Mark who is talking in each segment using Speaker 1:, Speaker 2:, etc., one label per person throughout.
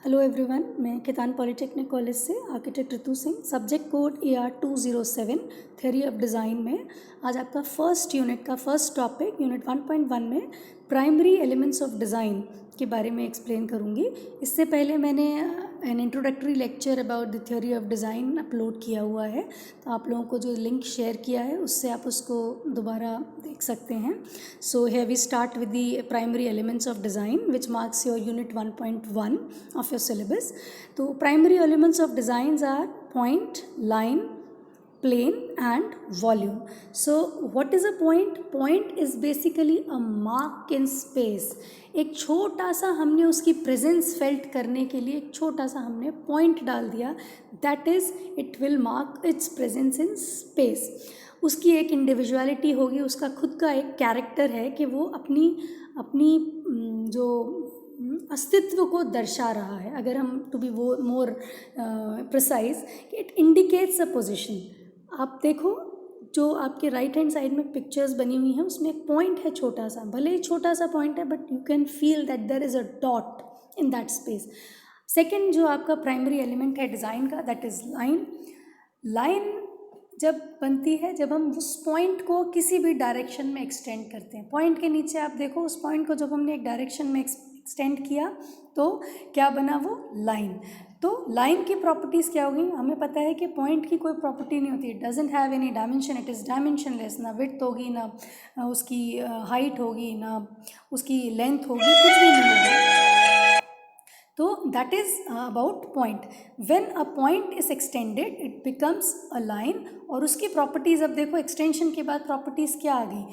Speaker 1: Hello everyone, मैं कितान polytechnic college से architect Ritu Singh. Subject code AR207 theory of design में आज आपका फर्स्ट यूनिट का फर्स्ट टॉपिक यूनिट 1.1 में प्राइमरी एलिमेंट्स ऑफ डिज़ाइन के बारे में एक्सप्लेन करूँगी। इससे पहले मैंने N introductory lecture about the theory of design upload किया हुआ है, तो आप लोगों को जो लिंक शेयर किया है उससे आप उसको दोबारा देख सकते हैं। So here we start with the primary elements of design which marks your unit 1.1 of your syllabus. तो primary elements of designs are point, line, plane and volume. So what is a point? Point is basically a mark in space. एक छोटा सा हमने उसकी presence felt करने के लिए एक छोटा सा हमने पॉइंट डाल दिया, that is it will mark it's presence in space. उसकी एक इंडिविजुअलिटी होगी, उसका खुद का एक कैरेक्टर है कि वो अपनी जो अस्तित्व को दर्शा रहा है। अगर हम टू बी वो more precise, it indicates a position. आप देखो जो आपके राइट हैंड साइड में पिक्चर्स बनी हुई हैं उसमें एक पॉइंट है छोटा सा, भले ही छोटा सा पॉइंट है but you can feel that there is a dot in that space. Second जो आपका प्राइमरी एलिमेंट है डिज़ाइन का, दैट इज़ लाइन। लाइन जब बनती है जब हम उस पॉइंट को किसी भी डायरेक्शन में एक्सटेंड करते हैं। पॉइंट के नीचे आप देखो, उस पॉइंट को जब हमने एक डायरेक्शन में एक्सटेंड किया तो क्या बना, वो लाइन। तो लाइन की प्रॉपर्टीज़ क्या होगी, हमें पता है कि पॉइंट की कोई प्रॉपर्टी नहीं होती, it doesn't have any dimension, it is dimensionless. ना विड्थ होगी, ना उसकी हाइट होगी, ना उसकी लेंथ होगी, कुछ भी नहीं होगा। तो that is about point. When a point is extended it becomes a line. और उसकी प्रॉपर्टीज़ अब देखो, एक्सटेंशन के बाद प्रॉपर्टीज़ क्या आ गई,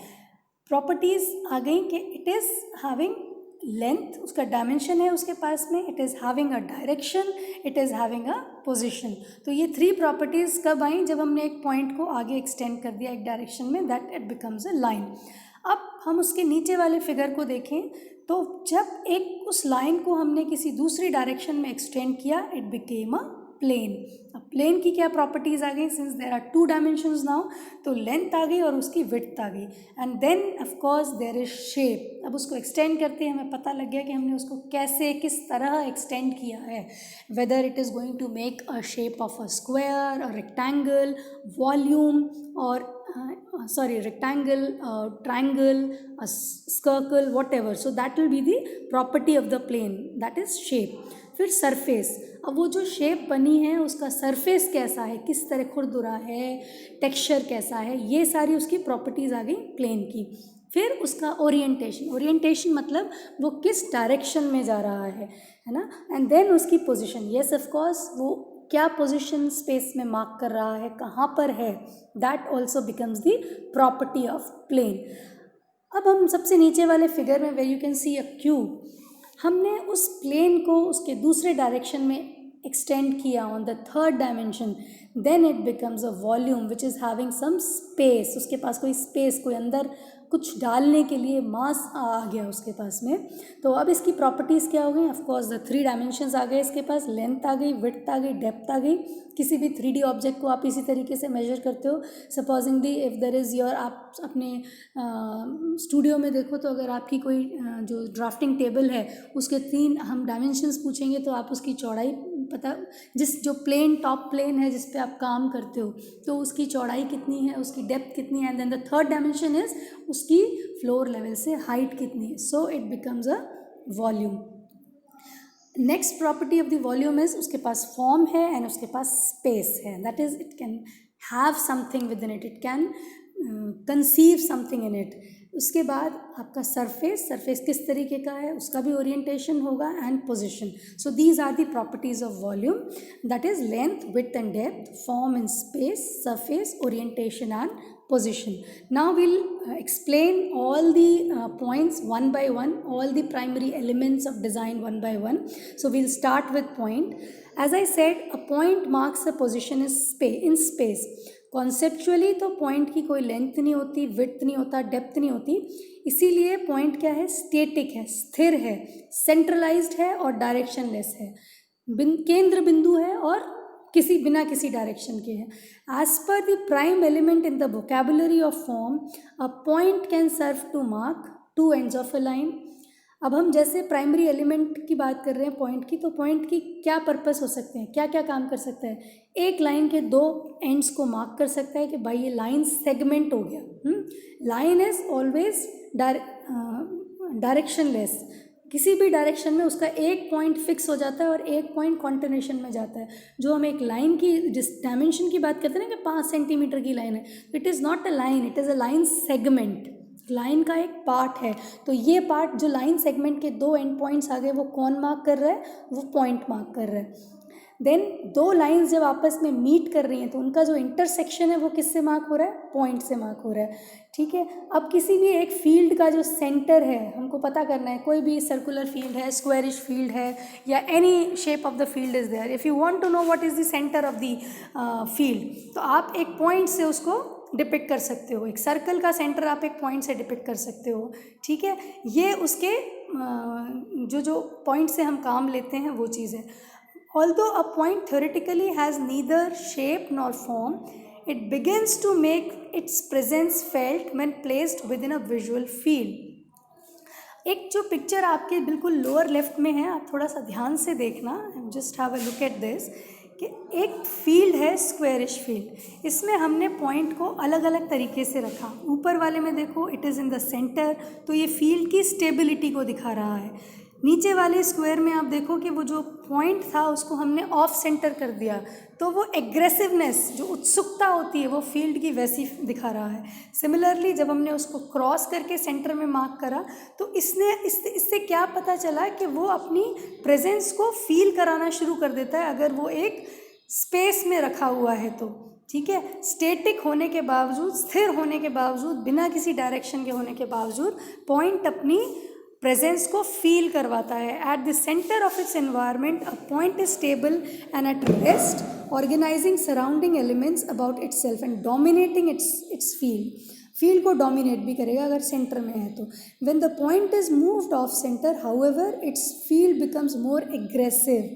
Speaker 1: प्रॉपर्टीज़ आ गई कि इट इज़ हैविंग लेंथ, उसका डायमेंशन है उसके पास में, it is having a direction, it is having a position. तो ये थ्री प्रॉपर्टीज़ कब आई, जब हमने एक पॉइंट को आगे एक्सटेंड कर दिया एक डायरेक्शन में, that it becomes a line. अब हम उसके नीचे वाले फिगर को देखें तो जब एक उस लाइन को हमने किसी दूसरी डायरेक्शन में एक्सटेंड किया, इट बिकेम अ प्लेन। अब प्लेन की क्या प्रॉपर्टीज़ आ गई, since there are two dimensions now, तो लेंथ आ गई और उसकी विड्थ आ गई, and then of course there is shape. अब उसको एक्सटेंड करते हमें पता लग गया कि हमने उसको कैसे किस तरह एक्सटेंड किया है, whether it is going to make a shape of a square, a rectangle, volume, और rectangle, triangle, a circle, whatever. So that will be the property of the plane, that is shape. फिर surface, अब वो जो shape बनी है उसका surface कैसा है, किस तरह खुरदुरा है, टेक्सचर कैसा है, ये सारी उसकी प्रॉपर्टीज़ आ गई प्लेन की। फिर उसका ओरिएंटेशन, ओरिएंटेशन मतलब वो किस डायरेक्शन में जा रहा है ना, एंड देन उसकी पोजीशन, येस ऑफ कोर्स वो क्या पोजीशन स्पेस में मार्क कर रहा है, कहाँ पर है, that also becomes the property of plane. अब हम सबसे नीचे वाले फिगर में where you can see a cube, हमने उस प्लेन को उसके दूसरे डायरेक्शन में एक्सटेंड किया on the third dimension, then it becomes a volume which is having some space, उसके पास कोई स्पेस, कोई अंदर कुछ डालने के लिए मास आ गया उसके पास में। तो अब इसकी प्रॉपर्टीज़ क्या हो गई, ऑफकोर्स द थ्री डायमेंशंस आ गए इसके पास, लेंथ आ गई, विड्थ आ गई, डेप्थ आ गई। किसी भी 3D ऑब्जेक्ट को आप इसी तरीके से मेजर करते हो। Supposedly if there is your, आप अपने स्टूडियो में देखो तो अगर आपकी कोई जो ड्राफ्टिंग टेबल है उसके 3 हम डायमेंशंस पूछेंगे तो आप उसकी चौड़ाई पता, जो प्लेन टॉप प्लेन है जिस पे आप काम करते हो तो उसकी चौड़ाई कितनी है, उसकी डेप्थ कितनी है, and then the third dimension is उसकी फ्लोर लेवल से हाइट कितनी है। So it becomes a volume. Next property of the volume is उसके पास फॉर्म है एंड उसके पास स्पेस है, that is it can have something with in it, it can conceive something in it. उसके बाद आपका सरफेस, सरफेस किस तरीके का है उसका भी ओरिएंटेशन होगा, and position. So these are the properties of volume, that is length, width and depth, form and space, surface, orientation and position. Now we'll explain all the points one by one, all the primary elements of design one by one. So we'll start with point. As I said, a point marks a position in space. Conceptually तो point की कोई length नहीं होती, width नहीं होता, depth नहीं होती, इसीलिए point क्या है, स्टेटिक है, स्थिर है, सेंट्रलाइज्ड है और डायरेक्शनलेस है, केंद्र बिंदु है और बिना किसी डायरेक्शन के है। As per the prime element in the vocabulary of form, a point can serve to mark two ends of a line. अब हम जैसे प्राइमरी एलिमेंट की बात कर रहे हैं पॉइंट की, तो पॉइंट की क्या पर्पस हो सकते हैं, क्या क्या काम कर सकता है? एक लाइन के दो एंड्स को मार्क कर सकता है कि भाई ये लाइन सेगमेंट हो गया। लाइन इज ऑलवेज डायरेक्शनलेस, किसी भी डायरेक्शन में उसका एक पॉइंट फिक्स हो जाता है और एक पॉइंट कॉन्टिन्यूशन में जाता है। जो हम एक लाइन की जिस डायमेंशन की बात करते हैं ना कि 5 सेंटीमीटर की लाइन है, it is not a line, it is a line segment, line का एक पार्ट है। तो ये पार्ट जो लाइन सेगमेंट के दो एंड पॉइंट्स आ गए, वो कौन मार्क कर रहा है? वो पॉइंट मार्क कर रहा है। देन दो लाइंस जब आपस में मीट कर रही हैं तो उनका जो इंटरसेक्शन है वो किससे मार्क हो रहा है? पॉइंट से मार्क हो रहा है। ठीक है, अब किसी भी एक फील्ड का जो सेंटर है हमको पता करना है, कोई भी सर्कुलर फील्ड है, स्क्वायरिश फील्ड है, या any shape of the field is there, if you want to know what is the centre of the field, तो आप एक पॉइंट से उसको डिपिक्ट कर सकते हो। एक सर्कल का सेंटर आप एक पॉइंट से डिपिक्ट कर सकते हो। ठीक है, ये उसके जो जो पॉइंट से हम काम लेते हैं वो चीज़ है। Although a point theoretically has neither shape nor form, it begins to make its presence felt when placed within a visual field. एक जो पिक्चर आपके बिल्कुल लोअर लेफ्ट में है, आप थोड़ा सा ध्यान से देखना, just have a look at this, कि एक फील्ड है स्क्वेरिश फील्ड, इसमें हमने पॉइंट को अलग अलग तरीके से रखा। ऊपर वाले में देखो it is in the centre, तो ये फील्ड की स्टेबिलिटी को दिखा रहा है। नीचे वाले स्क्वायर में आप देखो कि वो जो पॉइंट था उसको हमने ऑफ सेंटर कर दिया, तो वो एग्रेसिवनेस, जो उत्सुकता होती है, वो फील्ड की वैसी दिखा रहा है। सिमिलरली जब हमने उसको क्रॉस करके सेंटर में मार्क करा, तो इससे क्या पता चला कि वो अपनी प्रेजेंस को फील कराना शुरू कर देता है अगर वो एक स्पेस में रखा हुआ है तो। ठीक है, स्टेटिक होने के बावजूद, स्थिर होने के बावजूद, बिना किसी डायरेक्शन के होने के बावजूद पॉइंट अपनी प्रेजेंस को फील करवाता है। At the centre of its environment a point is stable and at rest, organising surrounding elements about itself and dominating its field को डोमिनेट भी करेगा अगर सेंटर में है तो। When the point is moved off centre, however, its field becomes more aggressive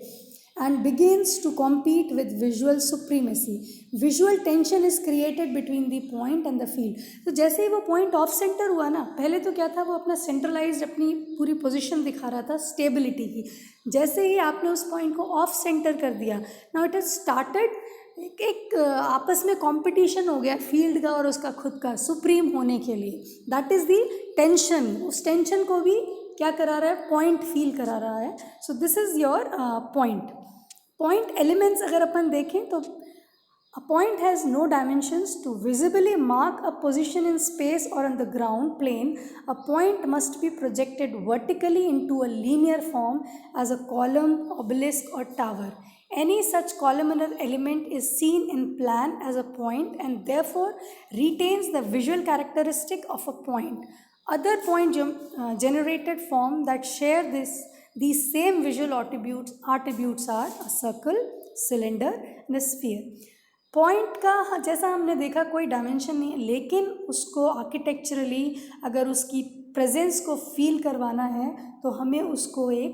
Speaker 1: and begins to compete with visual supremacy. Visual tension is created between the point and the field. तो जैसे ही वो point of centre हुआ ना, पहले तो क्या था, वो अपना सेंट्रलाइज्ड अपनी पूरी पोजीशन दिखा रहा था स्टेबिलिटी की। जैसे ही आपने उस पॉइंट को ऑफ सेंटर कर दिया, नाउ इट हैज स्टार्टेड एक आपस में कंपटीशन हो गया फील्ड का और उसका खुद का सुप्रीम होने के लिए। That is the tension. उस टेंशन को भी क्या करा रहा है? पॉइंट फील करा रहा है। So this is your point elements अगर अपन देखें तो a point has no dimensions. To visibly mark a position in space or on the ground plane, a point must be projected vertically into a linear form as a column, obelisk or tower. Any such columnar element is seen in plan as a point and therefore retains the visual characteristic of a point. Other point generated form that share these same visual attributes are a circle, cylinder and a sphere. Point का जैसा हमने देखा कोई dimension नहीं है, लेकिन उसको architecturally अगर उसकी प्रेजेंस को फील करवाना है तो हमें उसको एक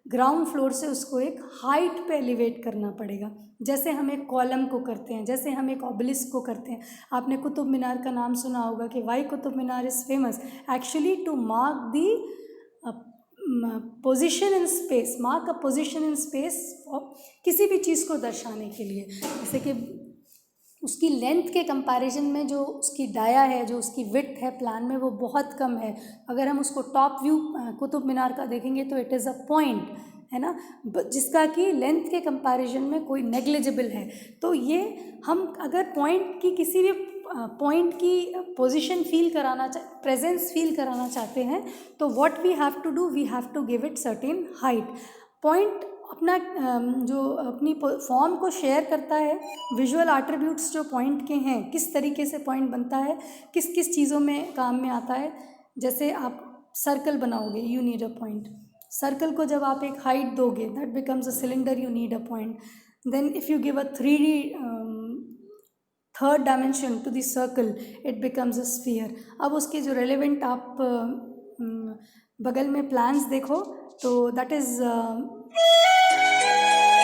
Speaker 1: ग्राउंड फ्लोर से उसको एक हाइट पे एलिवेट करना पड़ेगा। जैसे हम एक कॉलम को करते हैं, जैसे हम एक ऑबलिस्क को करते हैं। आपने कुतुब मीनार का नाम सुना होगा कि why Qutub Minar is famous actually to mark the position in space, mark a position in space किसी भी चीज़ को दर्शाने के लिए। जैसे कि उसकी लेंथ के कंपैरिजन में जो उसकी डाया है, जो उसकी विड्थ है प्लान में, वो बहुत कम है। अगर हम उसको टॉप व्यू कुतुब मीनार का देखेंगे तो इट इज़ अ पॉइंट, है ना, जिसका कि लेंथ के कंपैरिजन में कोई नेग्लिजिबल है। तो ये हम अगर पॉइंट की किसी भी पॉइंट की पोजीशन फील कराना प्रेजेंस फील कराना चाहते हैं तो what we have to do, we have to give it certain height. Point अपना जो अपनी फॉर्म को शेयर करता है, विजुअल एट्रीब्यूट्स जो पॉइंट के हैं, किस तरीके से पॉइंट बनता है, किस किस चीज़ों में काम में आता है। जैसे आप सर्कल बनाओगे, you need a point. Circle को जब आप एक हाइट दोगे, that becomes a cylinder, you need a point. Then if you give a 3D third dimension to the circle, it becomes a sphere. अब उसके जो रेलेवेंट आप बगल में प्लान्स देखो तो दैट इज़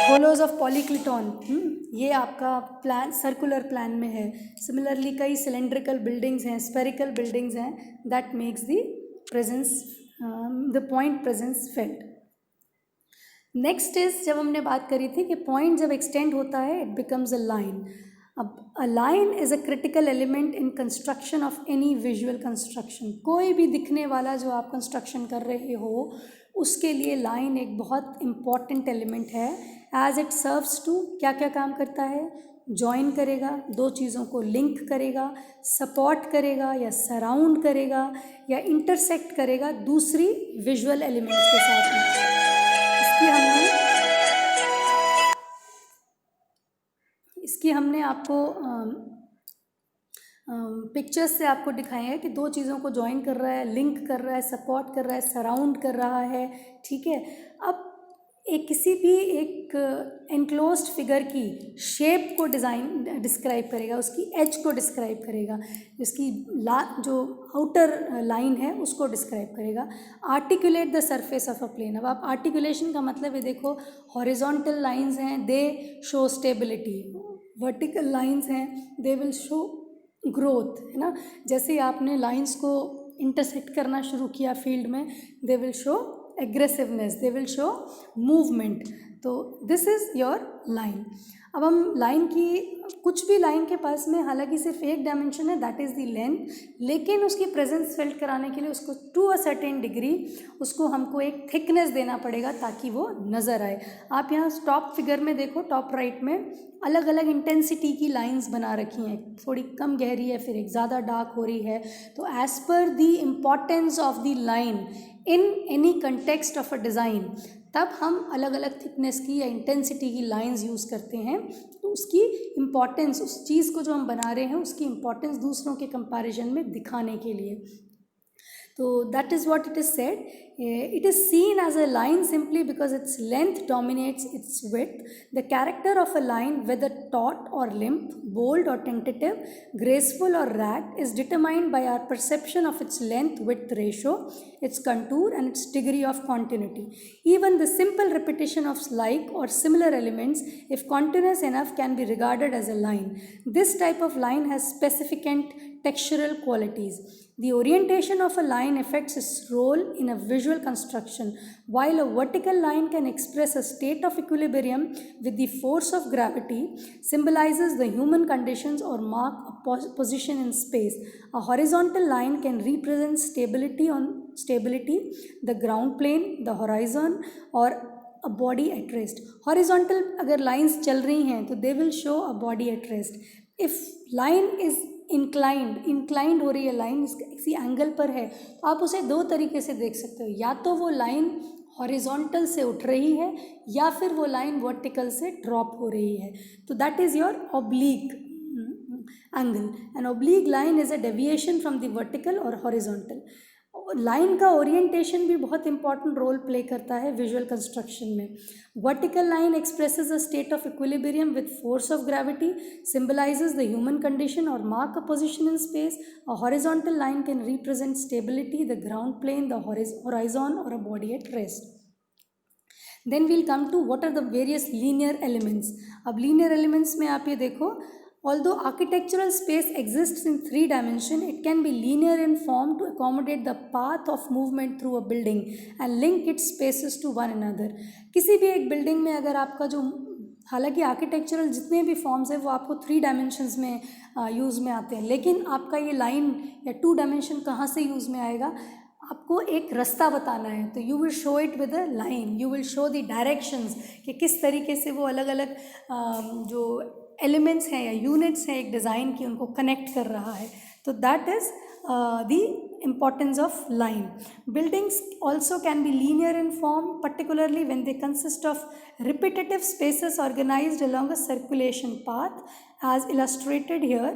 Speaker 1: होलोज ऑफ पॉलीक्लिटॉन। ये आपका प्लान सर्कुलर प्लान में है। सिमिलरली कई सिलेंड्रिकल बिल्डिंग्स हैं, स्पेरिकल बिल्डिंग्स हैं, that makes the presence the point presence felt. Next is, जब हमने बात करी थी कि पॉइंट जब एक्सटेंड होता है इट बिकम्स अ लाइन। अब a line is a critical element in construction of any visual construction. कोई भी दिखने वाला जो आप कंस्ट्रक्शन कर रहे हो उसके लिए लाइन एक बहुत इम्पॉर्टेंट एलिमेंट है। एज इट सर्व्स टू, क्या क्या काम करता है, जॉइन करेगा, दो चीज़ों को लिंक करेगा, सपोर्ट करेगा या सराउंड करेगा या इंटरसेक्ट करेगा दूसरी विजुअल एलिमेंट्स के साथ में। इसकी हमने आपको पिक्चर्स से आपको दिखाए हैं कि दो चीज़ों को ज्वाइन कर रहा है, लिंक कर रहा है, सपोर्ट कर रहा है, सराउंड कर रहा है, ठीक है। अब एक किसी भी एक एनक्लोज्ड फिगर की शेप को डिस्क्राइब करेगा, उसकी एज को डिस्क्राइब करेगा, उसकी जो आउटर लाइन है उसको डिस्क्राइब करेगा। Articulate the surface of a plane. अब आप आर्टिकुलेशन का मतलब है, देखो हॉरिजॉन्टल लाइंस हैं, दे शो स्टेबिलिटी, वर्टिकल लाइंस हैं, दे विल शो ग्रोथ, है ना। जैसे आपने लाइंस को इंटरसेक्ट करना शुरू किया फील्ड में, they will show aggressiveness, they will show movement. तो दिस इज़ योर लाइन। अब हम लाइन की, कुछ भी लाइन के पास में हालांकि सिर्फ एक डायमेंशन है, दैट इज़ द लेंथ, लेकिन उसकी प्रेजेंस फेल्ट कराने के लिए उसको टू अ सर्टेन डिग्री उसको हमको एक थिकनेस देना पड़ेगा ताकि वो नज़र आए। आप यहाँ टॉप फिगर में देखो, टॉप राइट में अलग अलग इंटेंसिटी की लाइंस बना रखी हैं, थोड़ी कम गहरी है, फिर एक ज़्यादा डार्क हो रही है। तो as per the importance of the line in any context of a design, तब हम अलग अलग थिकनेस की या इंटेंसिटी की लाइंस यूज़ करते हैं। तो उसकी इम्पॉर्टेंस, उस चीज़ को जो हम बना रहे हैं उसकी इम्पॉर्टेंस दूसरों के कंपैरिजन में दिखाने के लिए। तो that is what it is said. It is seen as a line simply because its length dominates its width. The character of a line, whether taut or limp, bold or tentative, graceful or ragged, is determined by our perception of its length-width ratio, its contour and its degree of continuity. Even the simple repetition of like or similar elements, if continuous enough, can be regarded as a line. This type of line has significant textural qualities. The orientation of a line affects its role in a visual construction. While a vertical line can express a state of equilibrium with the force of gravity, symbolizes the human conditions or mark a position in space. A horizontal line can represent stability, the ground plane, the horizon, or a body at rest. Horizontal अगर lines चल रही हैं तो they will show a body at rest. If line is inclined हो रही है, line किसी angle पर है, तो आप उसे दो तरीके से देख सकते हो, या तो वो लाइन हॉरिजॉन्टल से उठ रही है या फिर वो लाइन वर्टिकल से ड्रॉप हो रही है। तो that is your oblique angle. An oblique line is a deviation from the vertical और हॉरिजॉन्टल। लाइन का ओरिएंटेशन भी बहुत इंपॉर्टेंट रोल प्ले करता है विजुअल कंस्ट्रक्शन में। Vertical line expresses a state of equilibrium with force of gravity, symbolises the human condition और mark a position in space. A horizontal line can represent stability, the ground plane, the horizon और a body at rest. Then we'll come to what are the various linear elements. अब linear elements में आप ये देखो, although architectural space exists in 3 dimensions, it can be linear in form to accommodate the path of movement through a building and link its spaces to one another. किसी भी एक building में अगर आपका जो, हालांकि आर्किटेक्चरल जितने भी फॉर्म्स हैं वो आपको 3 डायमेंशंस में यूज़ में आते हैं, लेकिन आपका ये लाइन या 2 डायमेंशन कहाँ से यूज़ में आएगा, आपको एक रास्ता बताना है तो you will show it with a line, you will show the directions कि किस तरीके से वो अलग अलग जो एलिमेंट्स हैं या यूनिट्स हैं एक डिज़ाइन की, उनको कनेक्ट कर रहा है। तो that is the importance of line. Buildings also can be linear in form, particularly when they consist of repetitive spaces organized along a circulation path, as illustrated here.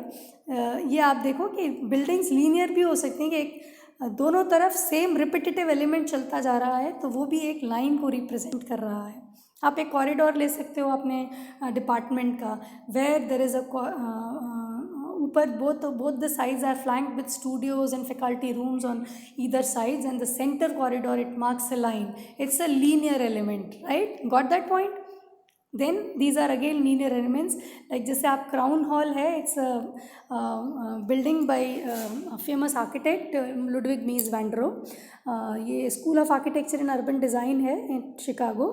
Speaker 1: ये आप देखो कि buildings linear भी हो सकती हैं कि एक दोनों तरफ सेम रिपीटेटिव एलिमेंट चलता जा रहा है, तो वो भी एक लाइन को रिप्रेजेंट कर रहा है। आप एक कॉरिडोर ले सकते हो अपने डिपार्टमेंट का, वेयर देयर इज़ अ ऊपर both the sides are flanked with studios and faculty rooms on either sides, and the center corridor, it marks a line. It's a linear element, right? Got that point? Then these are again linear elements, like जैसे आप Crown Hall है, it's building by famous architect Ludwig Mies van der Rohe. ये school of architecture and urban design है in Chicago.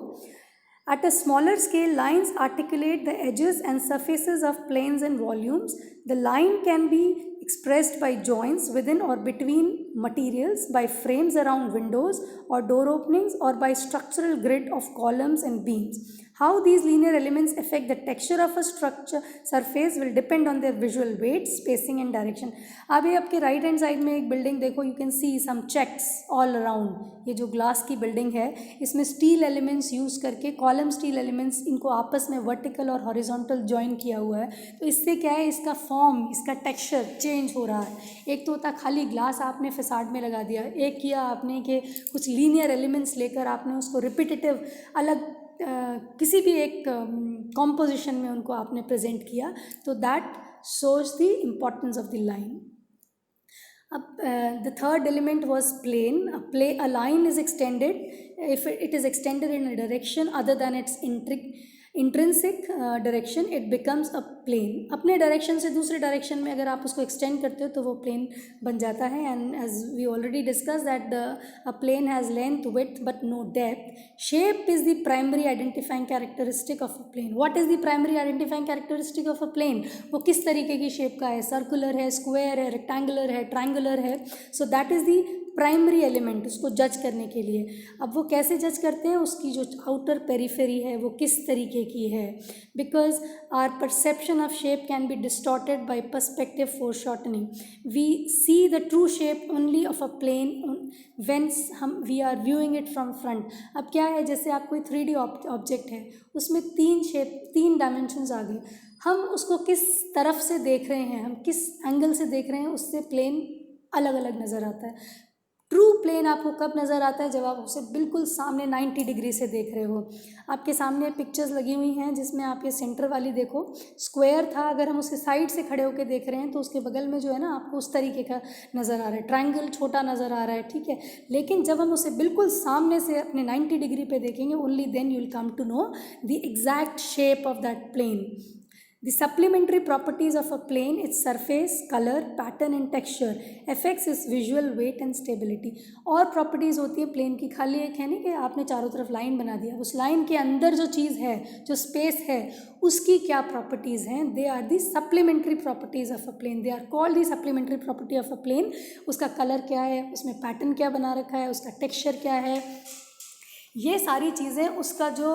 Speaker 1: At a smaller scale, lines articulate the edges and surfaces of planes and volumes. The line can be expressed by joints within or between materials, by frames around windows or door openings, or by structural grid of columns and beams. How these linear elements affect the texture of a structure surface will depend on their visual weight, spacing and direction. अभी आपके right hand side में एक building देखो, you can see some checks all around. ये जो glass की building है, इसमें स्टील एलिमेंट्स यूज़ करके, कॉलम स्टील एलिमेंट्स, इनको आपस में वर्टिकल और हॉरिजॉन्टल जॉइन किया हुआ है। तो इससे क्या है, इसका फॉर्म, इसका टेक्सचर चेंज हो रहा है। एक तो होता खाली ग्लास आपने फसाड में लगा दिया, एक किया आपने कि कुछ लीनियर एलिमेंट्स लेकर आपने उसको रिपीटेटिव अलग किसी भी एक कॉम्पोजिशन में उनको आपने प्रेजेंट किया, तो that shows the importance of the line. अब the third element was plane. A line is extended if it is extended in a direction other than its intrinsic direction, it becomes a plane. अपने direction से दूसरे direction में अगर आप उसको extend करते हो तो वो प्लेन बन जाता है। And as we already discuss that a plane has length, width but no depth. Shape is the primary identifying characteristic of a plane. What is the primary identifying characteristic of a plane? वो किस तरीके की shape का है, circular है, square है, rectangular है, triangular है. So that is the primary element उसको जज करने के लिए. अब वो कैसे जज करते हैं, उसकी जो आउटर पेरिफेरी है वो किस तरीके की है. Because our perception of shape can be distorted by perspective foreshortening. We see the true shape only of a plane when we are viewing it from front. अब क्या है, जैसे आप कोई 3D ऑब्जेक्ट है, उसमें 3 शेप, 3 डायमेंशंस आ गए, हम उसको किस तरफ से देख रहे हैं, हम किस एंगल से देख रहे हैं, उससे प्लेन अलग अलग नज़र आता है. ट्रू प्लेन आपको कब नज़र आता है, जब आप उसे बिल्कुल सामने 90 डिग्री से देख रहे हो. आपके सामने पिक्चर्स लगी हुई हैं जिसमें आप ये सेंटर वाली देखो, स्क्वायर था, अगर हम उसके साइड से खड़े होकर देख रहे हैं तो उसके बगल में जो है ना आपको उस तरीके का नज़र आ रहा है, ट्रायंगल छोटा नज़र आ रहा है, ठीक है. लेकिन जब हम उसे बिल्कुल सामने से अपने 90 डिग्री पे देखेंगे, only then you will come to know the exact shape of that plane. The supplementary properties of a plane, its surface, color, pattern and texture affects its visual weight and stability. और properties होती है plane की, खाली एक है नहीं कि आपने चारों तरफ लाइन बना दिया, उस लाइन के अंदर जो चीज़ है, जो स्पेस है, उसकी क्या प्रॉपर्टीज़ हैं. They are the supplementary properties of a plane. They are called the supplementary property of a plane. उसका कलर क्या है, उसमें पैटर्न क्या बना रखा है, उसका टेक्सचर क्या है, ये सारी चीज़ें उसका जो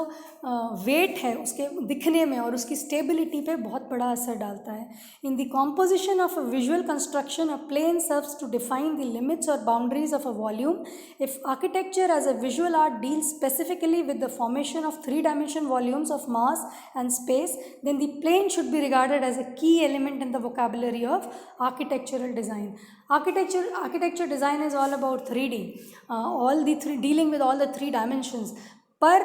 Speaker 1: वेट है उसके दिखने में और उसकी स्टेबिलिटी पे बहुत बड़ा असर डालता है. In the composition of a visual construction, a plane serves to define the limits और boundaries of a volume. If architecture as a visual art deals specifically with the formation of 3-dimensional volumes of mass and space, then the plane should be regarded as a key element in the vocabulary of architectural design. Architecture design is all about 3D, dealing with all the 3 dimensions. पर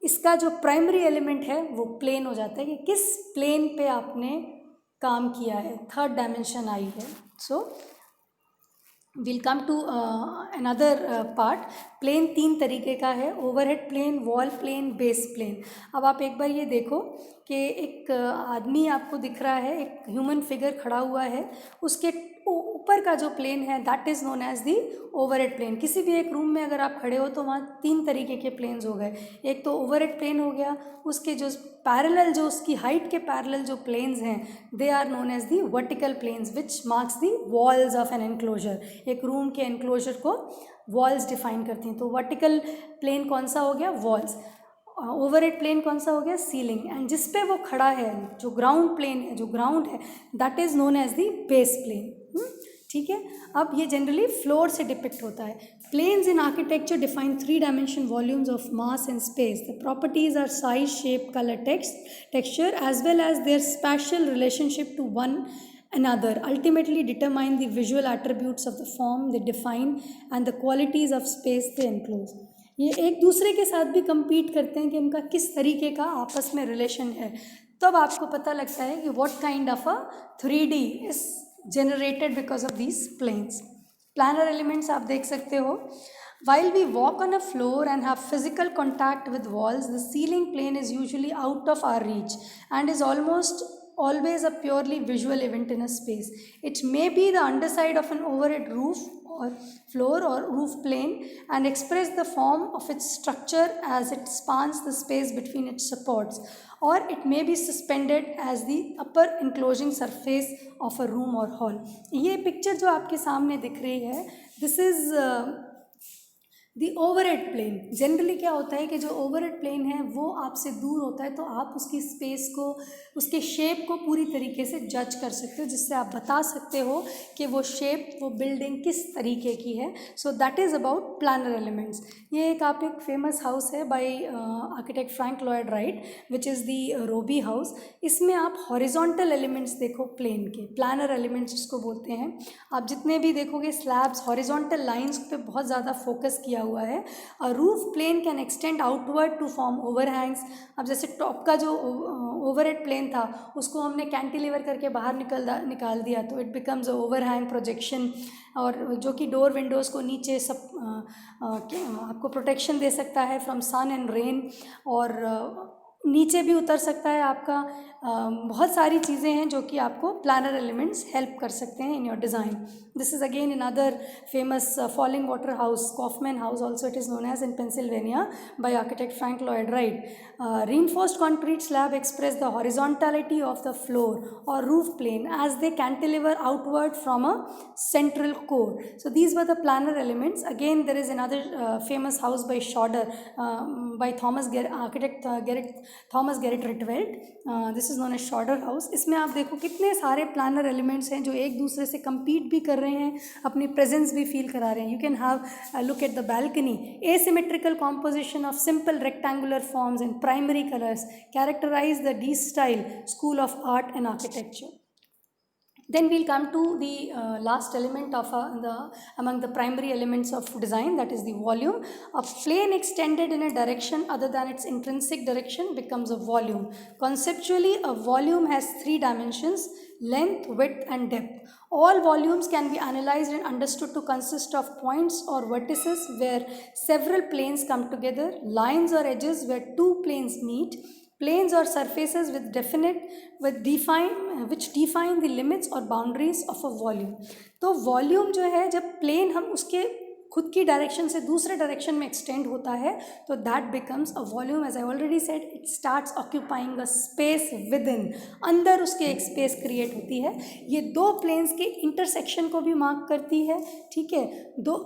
Speaker 1: इसका जो primary element है वो plane हो जाता है कि किस प्लेन पे आपने काम किया है, 3rd डायमेंशन आई है. So we'll come to another part. Plane 3 तरीके का है, overhead plane, wall plane, base plane. अब आप एक बार ये देखो कि एक आदमी आपको दिख रहा है, एक ह्यूमन फिगर खड़ा हुआ है, उसके ऊपर का जो प्लेन है that is known as the overhead plane. किसी भी एक रूम में अगर आप खड़े हो तो वहाँ 3 तरीके के प्लेन्स हो गए. एक तो ओवरहेड प्लेन हो गया, उसके जो पैरेलल, जो उसकी हाइट के पैरेलल जो प्लेन्स हैं, they are known as the vertical planes which marks the walls of an enclosure. एक रूम के एनक्लोजर को वॉल्स डिफाइन करती हैं. तो वर्टिकल प्लेन कौन सा हो गया, वॉल्स. ओवरहेड प्लेन कौन सा हो गया, सीलिंग. एंड जिस पे वो खड़ा है, जो ग्राउंड प्लेन है, जो ग्राउंड है, that is known as the base plane. ठीक है. अब ये जनरली फ्लोर से डिपिक्ट होता है. Planes in architecture define 3-dimensional volumes of mass and space. The properties are size, shape, colour, texture as well as their spatial relationship to one another ultimately determine the visual attributes of the form they define and the qualities of space they enclose. ये एक दूसरे के साथ भी compete करते हैं कि उनका किस तरीके का आपस में रिलेशन है. तब आपको पता लगता है कि what kind of a 3D is generated because of these planes. Planar elements आप देख सकते हो. While we walk on a floor and have physical contact with walls, the ceiling plane is usually out of our reach and is almost always a purely visual event in a space. It may be the underside of an overhead roof or floor or roof plane and express the form of its structure as it spans the space between its supports, or it may be suspended as the upper enclosing surface of a room or hall. ये picture जो आपके सामने दिख रही है, this is the overhead plane. Generally क्या होता है कि जो ओवरहेड प्लेन है वो आपसे दूर होता है, तो आप उसकी स्पेस को, उसके शेप को पूरी तरीके से जज कर सकते हो, जिससे आप बता सकते हो कि वो शेप, वो बिल्डिंग किस तरीके की है. So that is about planar elements. ये एक फेमस हाउस है by architect Frank Lloyd Wright, which is the Robie house. इसमें आप हॉरिजॉन्टल एलिमेंट्स देखो प्लेन के, प्लानर एलिमेंट्स जिसको बोलते हैं. आप जितने भी देखोगे स्लैब्स, हॉरिजॉन्टल लाइंस पे बहुत ज़्यादा फोकस किया हुआ है. A roof plane can extend outward to form overhangs. अब जैसे टॉप का जो ओवरहेड प्लेन था उसको हमने कैंटिलीवर करके बाहर निकाल दिया, तो it becomes a overhang projection, और जो कि डोर विंडोज़ को नीचे सब आपको प्रोटेक्शन दे सकता है फ्रॉम सन एंड रेन, और नीचे भी उतर सकता है आपका. बहुत सारी चीज़ें हैं जो कि आपको प्लानर एलिमेंट्स हेल्प कर सकते हैं in your design. This is again another famous falling water house, Kaufmann house also it is known as in Pennsylvania by architect Frank Lloyd Wright. Reinforced concrete slab express the horizontality of the floor or roof plane as they cantilever outward from a central core. So these were the planar elements. Again, there is another famous house by Schroeder, by architect Thomas Garrett Rietveld. This is known as Schroeder house. इसमें आप देखो कितने सारे planar elements हैं जो एक दूसरे से compete भी कर रहे हैं, अपनी presence भी feel करा रहे हैं. You can have a look at the balcony. Asymmetrical composition of simple rectangular forms in primary colors characterize the D style school of art and architecture. Then we'll come to the last element of among the primary elements of design, that is the volume. A plane extended in a direction other than its intrinsic direction becomes a volume. Conceptually, a volume has three dimensions: length, width, and depth. All volumes can be analyzed and understood to consist of points or vertices where several planes come together, lines or edges where two planes meet, planes or surfaces which define the limits or boundaries of a volume. तो volume जो है, जब plane हम उसके खुद की direction से दूसरे डायरेक्शन में एक्सटेंड होता है, तो that becomes a volume. As I already said, it starts occupying a space within, अंदर उसके एक स्पेस क्रिएट होती है. ये दो प्लेन्स के इंटरसेक्शन को भी मार्क करती है. ठीक है, दो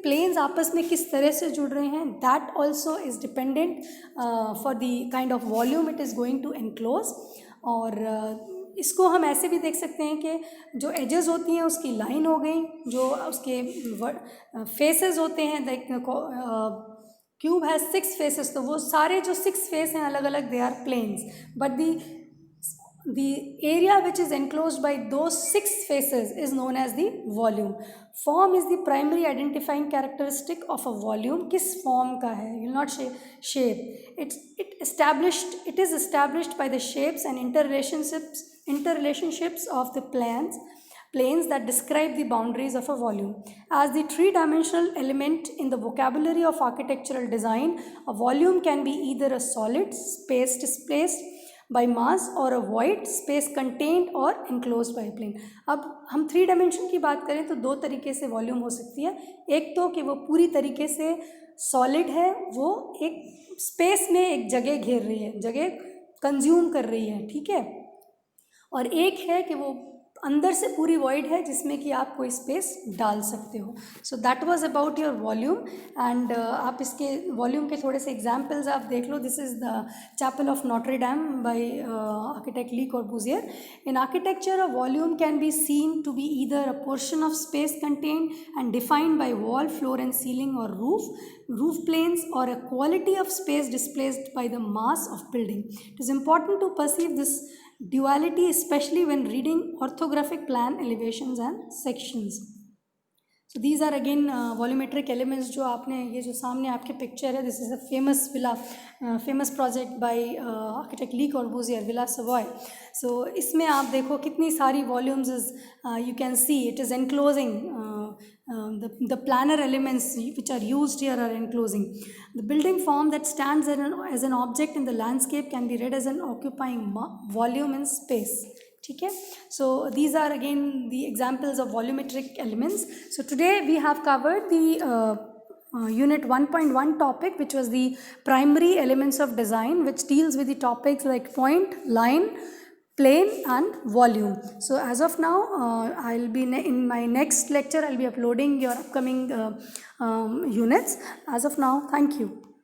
Speaker 1: प्लेन्स आपस में किस तरह से जुड़ रहे हैं, that also is dependent for the kind of volume it is going to enclose. और इसको हम ऐसे भी देख सकते हैं कि जो एजेस होती हैं उसकी लाइन हो गई, जो उसके फेसेस होते हैं, लाइक क्यूब हैज़ 6 फेसेस, तो वो सारे जो 6 फेस हैं अलग अलग, they are planes. But the area which is enclosed by those 6 faces is known as the volume. Form is the primary identifying characteristic of a volume. किस form का है, you will not say shape. It is established by the shapes and interrelationships of the planes that describe the boundaries of a volume. As the three-dimensional element in the vocabulary of architectural design, a volume can be either a solid space displaced by mass or a void space contained or enclosed by a plane. अब हम 3 dimension की बात करें तो दो तरीके से volume हो सकती है. एक तो कि वो पूरी तरीके से सॉलिड है, वो एक स्पेस में एक जगह घेर रही है, जगह कंज्यूम कर रही है. ठीक है, और एक है कि वो अंदर से पूरी वॉइड है जिसमें कि आप कोई स्पेस डाल सकते हो. So that was about your volume. And आप इसके वॉल्यूम के थोड़े से एग्जांपल्स आप देख लो. This is the chapel of Notre Dame by architect Le Corbusier. In architecture a volume can be seen to be either a portion of space contained and defined by wall, floor and ceiling और roof planes, or a quality of space displaced by the mass of building. It is important to perceive this duality, especially when reading orthographic plan elevations and sections. So these are again volumetric elements. जो आपने ये जो सामने आपके picture है, this is a famous project by architect Le Corbusier, villa Savoye. So इसमें आप देखो कितनी सारी volumes is you can see it is enclosing the planar elements which are used here are enclosing. The building form that stands as an object in the landscape can be read as an occupying volume in space. Okay, so these are again the examples of volumetric elements. So today we have covered the unit 1.1 topic, which was the primary elements of design, which deals with the topics like point, line, plane and volume. So as of now, I'll be in my next lecture I'll be uploading your upcoming units. As of now, thank you.